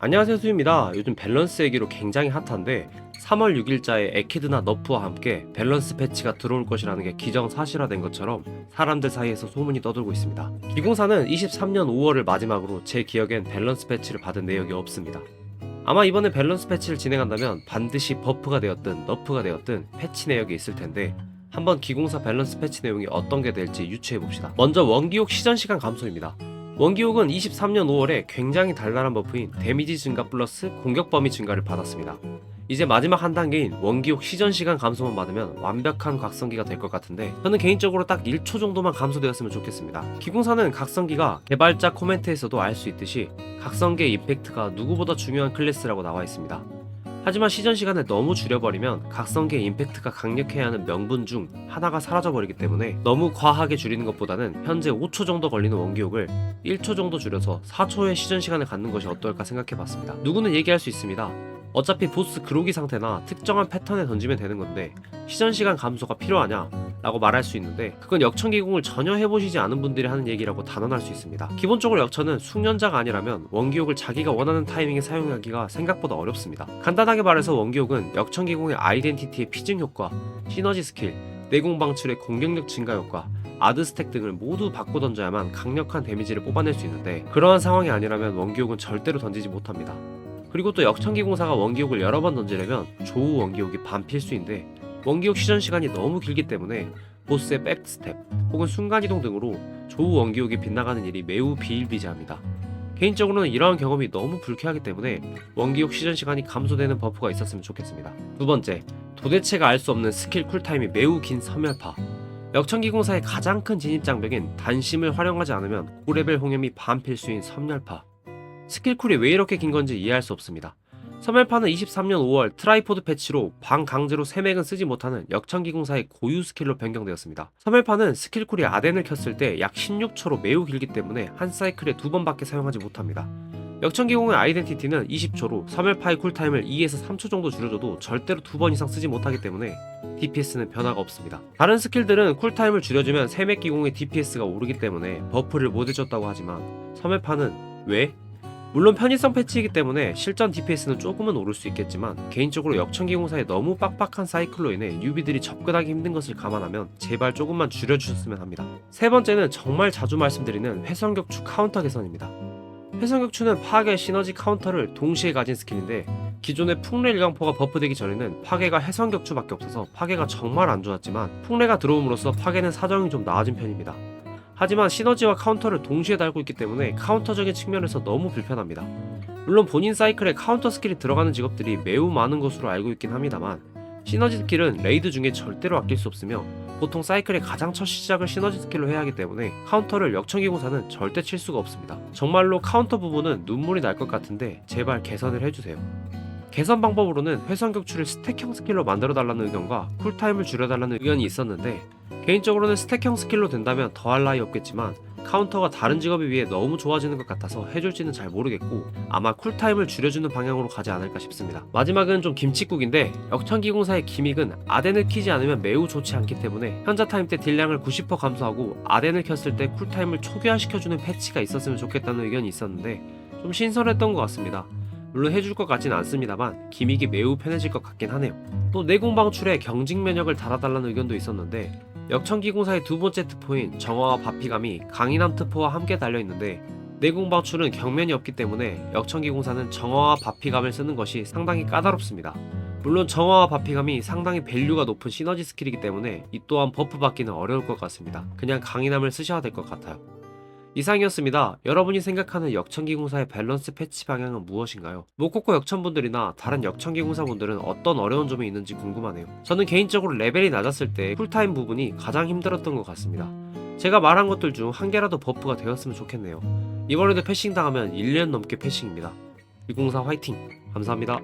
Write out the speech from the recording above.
안녕하세요, 수입니다. 요즘 밸런스 얘기로 굉장히 핫한데 3월 6일자에 에키드나 너프와 함께 밸런스 패치가 들어올 것이라는 게 기정사실화된 것처럼 사람들 사이에서 소문이 떠돌고 있습니다. 기공사는 23년 5월을 마지막으로 제 기억엔 밸런스 패치를 받은 내역이 없습니다. 아마 이번에 밸런스 패치를 진행한다면 반드시 버프가 되었든 너프가 되었든 패치 내역이 있을 텐데 한번 기공사 밸런스 패치 내용이 어떤 게 될지 유추해봅시다. 먼저 원기옥 시전시간 감소입니다. 원기옥은 23년 5월에 굉장히 달달한 버프인 데미지 증가 플러스 공격 범위 증가를 받았습니다. 이제 마지막 한 단계인 원기옥 시전시간 감소만 받으면 완벽한 각성기가 될 것 같은데 저는 개인적으로 딱 1초 정도만 감소되었으면 좋겠습니다. 기공사는 각성기가 개발자 코멘트에서도 알 수 있듯이 각성기의 임팩트가 누구보다 중요한 클래스라고 나와 있습니다. 하지만 시전 시간을 너무 줄여버리면 각성기의 임팩트가 강력해야 하는 명분 중 하나가 사라져버리기 때문에 너무 과하게 줄이는 것보다는 현재 5초 정도 걸리는 원기옥을 1초 정도 줄여서 4초의 시전 시간을 갖는 것이 어떨까 생각해봤습니다. 누구는 얘기할 수 있습니다. 어차피 보스 그로기 상태나 특정한 패턴에 던지면 되는 건데 시전 시간 감소가 필요하냐? 라고 말할 수 있는데 그건 역천기공을 전혀 해보시지 않은 분들이 하는 얘기라고 단언할 수 있습니다. 기본적으로 역천은 숙련자가 아니라면 원기옥을 자기가 원하는 타이밍에 사용하기가 생각보다 어렵습니다. 간단하게 말해서 원기옥은 역천기공의 아이덴티티의 피증 효과, 시너지 스킬, 내공 방출의 공격력 증가 효과, 아드 스택 등을 모두 바꿔 던져야만 강력한 데미지를 뽑아낼 수 있는데 그러한 상황이 아니라면 원기옥은 절대로 던지지 못합니다. 그리고 또 역천기공사가 원기옥을 여러 번 던지려면 조우 원기옥이 반필수인데 원기옥 시전 시간이 너무 길기 때문에 보스의 백스텝 혹은 순간이동 등으로 조우 원기옥이 빗나가는 일이 매우 비일비재합니다. 개인적으로는 이러한 경험이 너무 불쾌하기 때문에 원기옥 시전 시간이 감소되는 버프가 있었으면 좋겠습니다. 두 번째, 도대체가 알 수 없는 스킬 쿨타임이 매우 긴 섬멸파. 역천기공사의 가장 큰 진입장벽인 단심을 활용하지 않으면 고레벨 홍염이 반필수인 섬멸파. 스킬쿨이 왜 이렇게 긴 건지 이해할 수 없습니다. 섬멸파는 23년 5월 트라이포드 패치로 방 강제로 세맥은 쓰지 못하는 역천기공사의 고유 스킬로 변경되었습니다. 섬멸파는 스킬쿨이 아덴을 켰을 때 약 16초로 매우 길기 때문에 한 사이클에 2번밖에 사용하지 못합니다. 역천기공의 아이덴티티는 20초로 섬멸파의 쿨타임을 2에서 3초 정도 줄여줘도 절대로 2번 이상 쓰지 못하기 때문에 DPS는 변화가 없습니다. 다른 스킬들은 쿨타임을 줄여주면 세맥기공의 DPS가 오르기 때문에 버프를 못 해줬다고 하지만 섬멸파는 왜? 물론 편의성 패치이기 때문에 실전 DPS는 조금은 오를 수 있겠지만 개인적으로 역천기공사의 너무 빡빡한 사이클로 인해 뉴비들이 접근하기 힘든 것을 감안하면 제발 조금만 줄여주셨으면 합니다. 세 번째는 정말 자주 말씀드리는 회선격추 카운터 개선입니다. 회선격추는 파괴 시너지 카운터를 동시에 가진 스킬인데 기존의 풍래 일광포가 버프되기 전에는 파괴가 회선격추밖에 없어서 파괴가 정말 안 좋았지만 풍래가 들어옴으로써 파괴는 사정이 좀 나아진 편입니다. 하지만 시너지와 카운터를 동시에 달고 있기 때문에 카운터적인 측면에서 너무 불편합니다. 물론 본인 사이클에 카운터 스킬이 들어가는 직업들이 매우 많은 것으로 알고 있긴 합니다만 시너지 스킬은 레이드 중에 절대로 아낄 수 없으며 보통 사이클의 가장 첫 시작을 시너지 스킬로 해야 하기 때문에 카운터를 역천기공사는 절대 칠 수가 없습니다. 정말로 카운터 부분은 눈물이 날 것 같은데 제발 개선을 해주세요. 개선 방법으로는 회선격추를 스택형 스킬로 만들어달라는 의견과 쿨타임을 줄여달라는 의견이 있었는데 개인적으로는 스택형 스킬로 된다면 더할 나위 없겠지만 카운터가 다른 직업에 비해 너무 좋아지는 것 같아서 해줄지는 잘 모르겠고 아마 쿨타임을 줄여주는 방향으로 가지 않을까 싶습니다. 마지막은 좀 김칫국인데 역천기공사의 기믹은 아덴을 키지 않으면 매우 좋지 않기 때문에 현자 타임 때 딜량을 90% 감소하고 아덴을 켰을 때 쿨타임을 초기화시켜주는 패치가 있었으면 좋겠다는 의견이 있었는데 좀 신선했던 것 같습니다. 물론 해줄 것 같진 않습니다만 기믹이 매우 편해질 것 같긴 하네요. 또 내공 방출에 경직 면역을 달아달라는 의견도 있었는데 역천기공사의 두 번째 특포인 정화와 바피감이 강인함 특포와 함께 달려있는데 내공 방출은 경면이 없기 때문에 역천기공사는 정화와 바피감을 쓰는 것이 상당히 까다롭습니다. 물론 정화와 바피감이 상당히 밸류가 높은 시너지 스킬이기 때문에 이 또한 버프 받기는 어려울 것 같습니다. 그냥 강인함을 쓰셔야 될 것 같아요. 이상이었습니다. 여러분이 생각하는 역천기공사의 밸런스 패치 방향은 무엇인가요? 모코코 역천분들이나 다른 역천기공사분들은 어떤 어려운 점이 있는지 궁금하네요. 저는 개인적으로 레벨이 낮았을 때 쿨타임 부분이 가장 힘들었던 것 같습니다. 제가 말한 것들 중 한 개라도 버프가 되었으면 좋겠네요. 이번에도 패싱 당하면 1년 넘게 패싱입니다. 104 화이팅! 감사합니다.